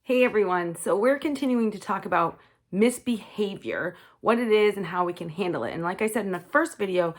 Hey everyone, so we're continuing to talk about misbehavior, what it is and how we can handle it. And like I said in the first video,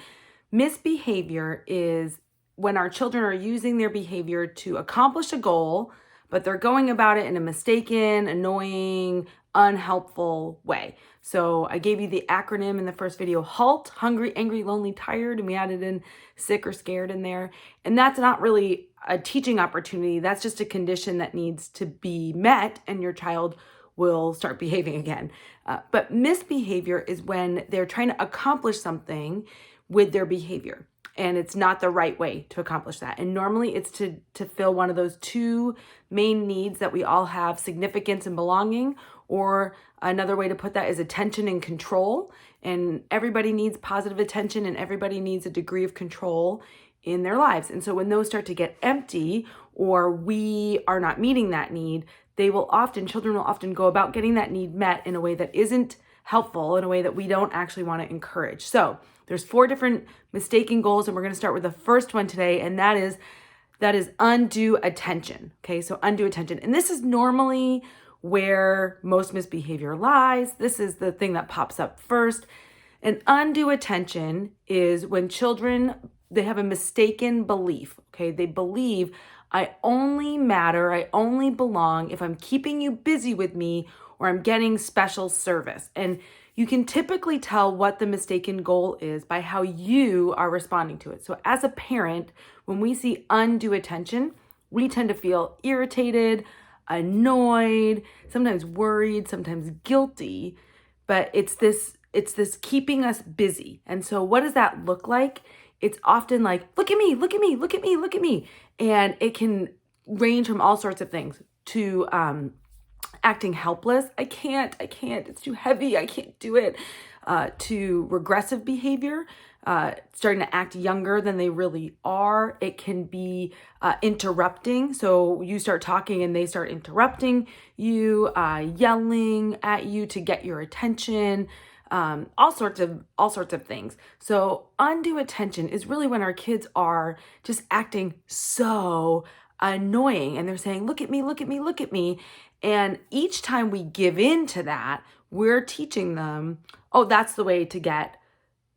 misbehavior is when our children are using their behavior to accomplish a goal, but they're going about it in a mistaken, annoying, unhelpful way. So I gave you the acronym in the first video: HALT, hungry, angry, lonely, tired, and we added in sick or scared in there. And that's not really a teaching opportunity. That's just a condition that needs to be met and your child will start behaving again. But misbehavior is when they're trying to accomplish something with their behavior and it's not the right way to accomplish that. And normally it's to fill one of those two main needs that we all have: significance and belonging, or another way to put that is attention and control. And everybody needs positive attention and everybody needs a degree of control in their lives. And so when those start to get empty or we are not meeting that need, children will often go about getting that need met in a way that isn't helpful, in a way that we don't actually want to encourage. So there's 4 different mistaken goals, and we're going to start with the first one today, and that is undue attention. Okay, so undue attention. And this is normally where most misbehavior lies. This is the thing that pops up first. And undue attention is when children, they have a mistaken belief. Okay, they believe I only matter, I only belong if I'm keeping you busy with me or I'm getting special service. And you can typically tell what the mistaken goal is by how you are responding to it. So as a parent, when we see undue attention, we tend to feel irritated, annoyed, sometimes worried, sometimes guilty, but it's this keeping us busy. And so what does that look like? It's often like, look at me, look at me, look at me, look at me. And it can range from all sorts of things to acting helpless. I can't, it's too heavy, I can't do it, to regressive behavior, starting to act younger than they really are. It can be interrupting. So you start talking and they start interrupting you, yelling at you to get your attention, all sorts of things. So undue attention is really when our kids are just acting so annoying and they're saying, look at me, look at me, look at me. And each time we give in to that, we're teaching them, oh, that's the way to get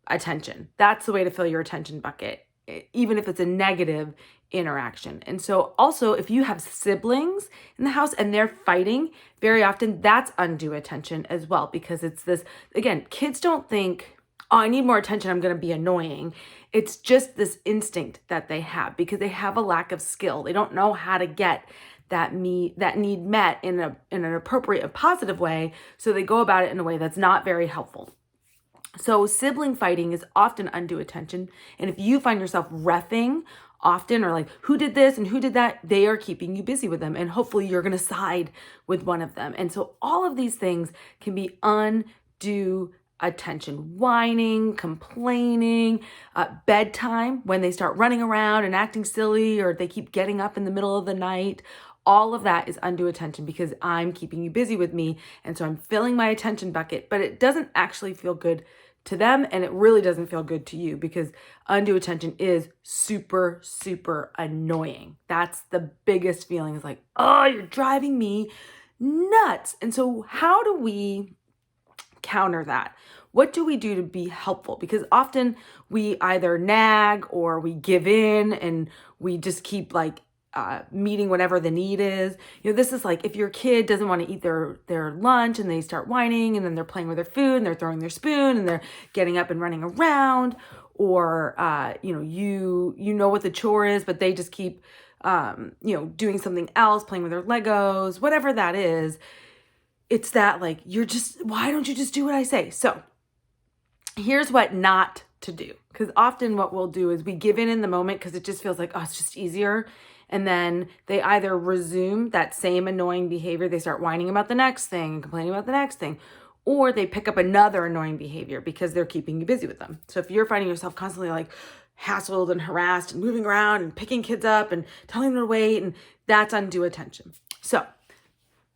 attention. That's the way to fill your attention bucket, even if it's a negative interaction. And so also, if you have siblings in the house and they're fighting, very often that's undue attention as well, because it's this, again, kids don't think, oh, I need more attention, I'm going to be annoying. It's just this instinct that they have because they have a lack of skill. They don't know how to get that need met in an appropriate, a positive way. So they go about it in a way that's not very helpful. So sibling fighting is often undue attention. And if you find yourself reffing often or like, who did this and who did that, they are keeping you busy with them. And hopefully you're going to side with one of them. And so all of these things can be undue attention: whining, complaining, bedtime, when they start running around and acting silly, or they keep getting up in the middle of the night. All of that is undue attention because I'm keeping you busy with me. And so I'm filling my attention bucket, but it doesn't actually feel good to them. And it really doesn't feel good to you because undue attention is super, super annoying. That's the biggest feeling, is like, oh, you're driving me nuts. And so how do we counter that? What do we do to be helpful? Because often we either nag or we give in and we just keep meeting whatever the need is. This is like if your kid doesn't want to eat their lunch and they start whining, and then they're playing with their food and they're throwing their spoon and they're getting up and running around, or you know what the chore is, but they just keep doing something else, playing with their Legos, whatever that is. It's that like, why don't you just do what I say? So here's what not to do. Because often what we'll do is we give in the moment because it just feels like, oh, it's just easier. And then they either resume that same annoying behavior, they start whining about the next thing and complaining about the next thing, or they pick up another annoying behavior because they're keeping you busy with them. So if you're finding yourself constantly like hassled and harassed and moving around and picking kids up and telling them to wait, and that's undue attention. So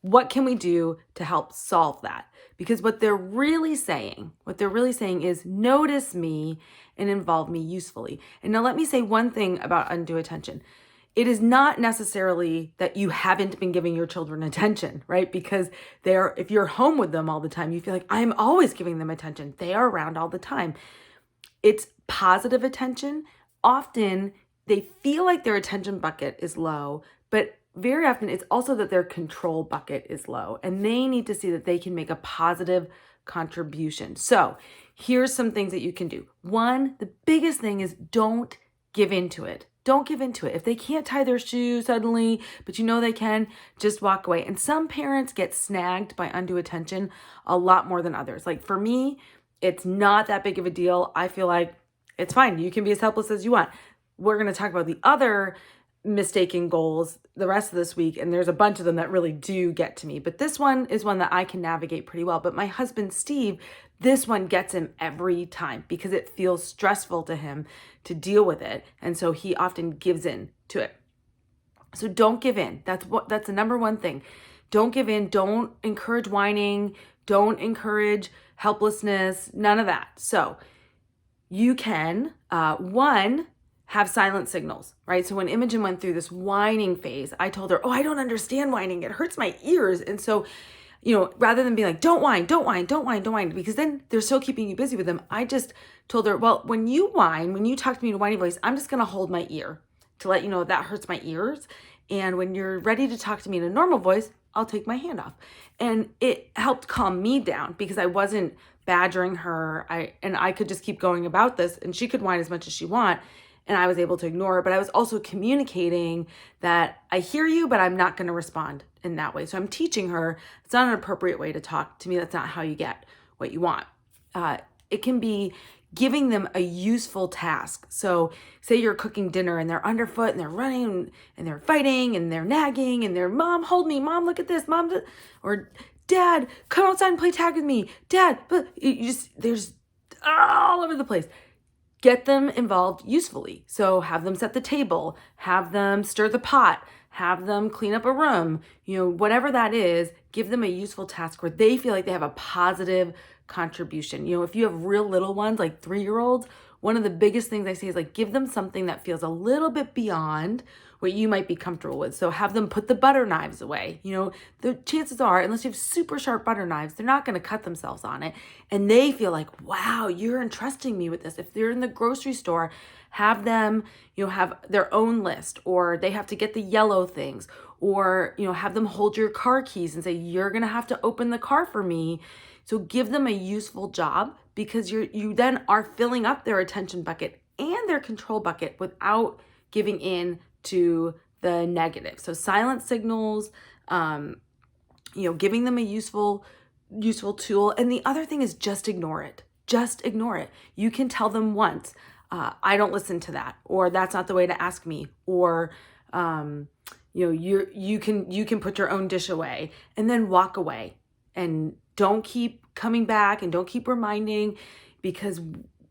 what can we do to help solve that? Because what they're really saying is notice me and involve me usefully. And now let me say one thing about undue attention. it is not necessarily that you haven't been giving your children attention, right? Because if you're home with them all the time, you feel like I'm always giving them attention. They are around all the time. It's positive attention. Often they feel like their attention bucket is low, but very often it's also that their control bucket is low, and they need to see that they can make a positive contribution. So here's some things that you can do. One, the biggest thing is don't give into it. Don't give into it. If they can't tie their shoe suddenly, but you know they can, just walk away. And some parents get snagged by undue attention a lot more than others. Like for me, it's not that big of a deal. I feel like it's fine. You can be as helpless as you want. We're going to talk about the other mistaken goals the rest of this week, and there's a bunch of them that really do get to me. But this one is one that I can navigate pretty well. But my husband, Steve, this one gets him every time because it feels stressful to him to deal with it. And so he often gives in to it. So don't give in. That's the number one thing. Don't give in. Don't encourage whining. Don't encourage helplessness. None of that. So you can, one, have silent signals, right? So when Imogen went through this whining phase, I told her, oh, I don't understand whining. It hurts my ears. And so, rather than being like, don't whine, don't whine, don't whine, don't whine, because then they're still keeping you busy with them. I just told her, well, when you whine, when you talk to me in a whiny voice, I'm just going to hold my ear to let you know that hurts my ears. And when you're ready to talk to me in a normal voice, I'll take my hand off. And it helped calm me down because I wasn't badgering her. I could just keep going about this, and she could whine as much as she want. And I was able to ignore it, but I was also communicating that I hear you, but I'm not going to respond in that way. So I'm teaching her it's not an appropriate way to talk to me. That's not how you get what you want. It can be giving them a useful task. So say you're cooking dinner and they're underfoot and they're running and they're fighting and they're nagging and they're, Mom, hold me. Mom, look at this. Mom, or Dad, come outside and play tag with me. Dad, but there's all over the place. Get them involved usefully. So have them set the table, have them stir the pot, have them clean up a room, whatever that is, give them a useful task where they feel like they have a positive contribution. If you have real little ones, like 3-year-olds, one of the biggest things I say is like, give them something that feels a little bit beyond what you might be comfortable with. So have them put the butter knives away. The chances are, unless you have super sharp butter knives, they're not going to cut themselves on it. And they feel like, wow, you're entrusting me with this. If they're in the grocery store, have them, have their own list, or they have to get the yellow things, or, have them hold your car keys and say, you're going to have to open the car for me. So give them a useful job, because you then are filling up their attention bucket and their control bucket without giving in to the negative. So silent signals, giving them a useful tool. And the other thing is just ignore it. Just ignore it. You can tell them once, I don't listen to that, or that's not the way to ask me, or you can put your own dish away, and then walk away, and don't keep coming back and don't keep reminding, because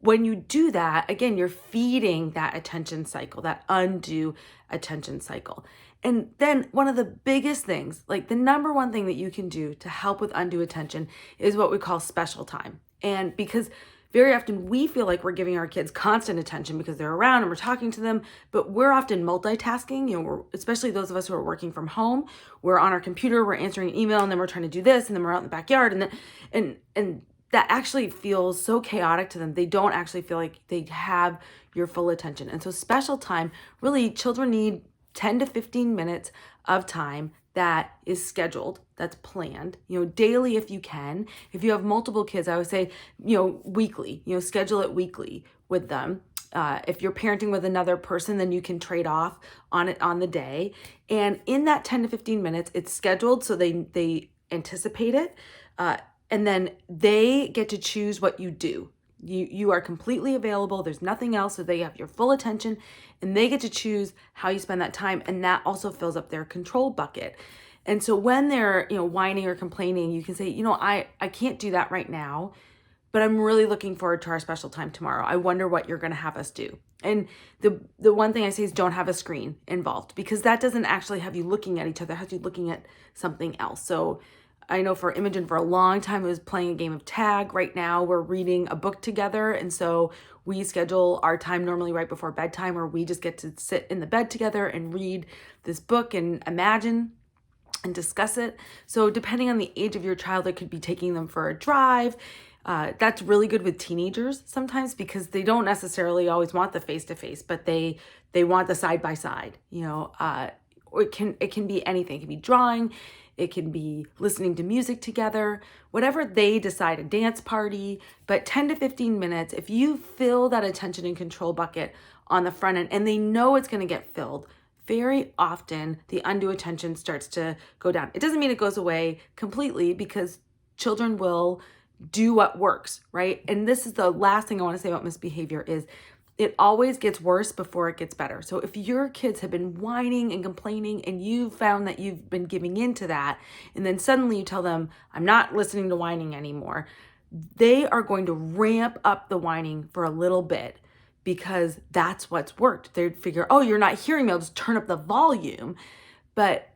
when you do that, again, you're feeding that attention cycle, that undue attention cycle. And then one of the biggest things, like the number one thing that you can do to help with undue attention, is what we call special time. And because very often we feel like we're giving our kids constant attention because they're around and we're talking to them, but we're often multitasking, especially those of us who are working from home. We're on our computer, we're answering an email, and then we're trying to do this, and then we're out in the backyard, and that actually feels so chaotic to them. They don't actually feel like they have your full attention. And so special time, really, children need 10 to 15 minutes of time that is scheduled, that's planned, daily if you can. If you have multiple kids, I would say, weekly, schedule it weekly with them. If you're parenting with another person, then you can trade off on it on the day. And in that 10 to 15 minutes, it's scheduled so they anticipate it. And then they get to choose what you do. You are completely available. There's nothing else. So they have your full attention, and they get to choose how you spend that time. And that also fills up their control bucket. And so when they're, whining or complaining, you can say, I can't do that right now, but I'm really looking forward to our special time tomorrow. I wonder what you're going to have us do. And the one thing I say is don't have a screen involved, because that doesn't actually have you looking at each other. It has you looking at something else. So I know for Imogen, for a long time, it was playing a game of tag. Right now, we're reading a book together. And so we schedule our time normally right before bedtime, where we just get to sit in the bed together and read this book and imagine and discuss it. So depending on the age of your child, it could be taking them for a drive. That's really good with teenagers sometimes, because they don't necessarily always want the face-to-face, but they want the side-by-side, or it can be anything. It can be drawing, it can be listening to music together, whatever they decide, a dance party. But 10 to 15 minutes, if you fill that attention and control bucket on the front end, and they know it's going to get filled, very often the undue attention starts to go down. It doesn't mean it goes away completely, because children will do what works, right? And this is the last thing I want to say about misbehavior is it always gets worse before it gets better. So if your kids have been whining and complaining and you found that you've been giving into that, and then suddenly you tell them, I'm not listening to whining anymore, they are going to ramp up the whining for a little bit, because that's what's worked. They'd figure, oh, you're not hearing me, I'll just turn up the volume. But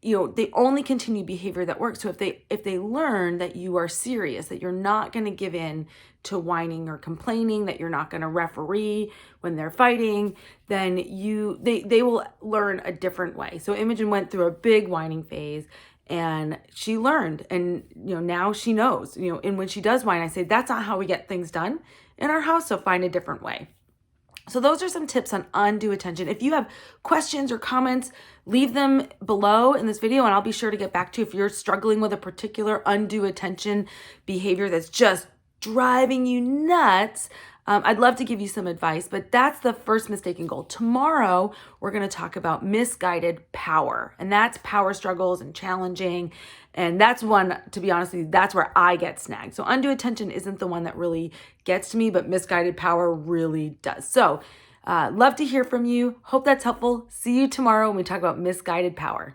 they only continue behavior that works. So if they learn that you are serious, that you're not going to give in to whining or complaining, that you're not going to referee when they're fighting, then they will learn a different way. So Imogen went through a big whining phase, and she learned, and now she knows, and when she does whine, I say, that's not how we get things done in our house, so find a different way. So those are some tips on undue attention. If you have questions or comments, leave them below in this video, and I'll be sure to get back to you if you're struggling with a particular undue attention behavior that's just driving you nuts. I'd love to give you some advice, but that's the first mistaken goal. Tomorrow, we're going to talk about misguided power, and that's power struggles and challenging. And that's one, to be honest with you, that's where I get snagged. So undue attention isn't the one that really gets to me, but misguided power really does. So love to hear from you. Hope that's helpful. See you tomorrow when we talk about misguided power.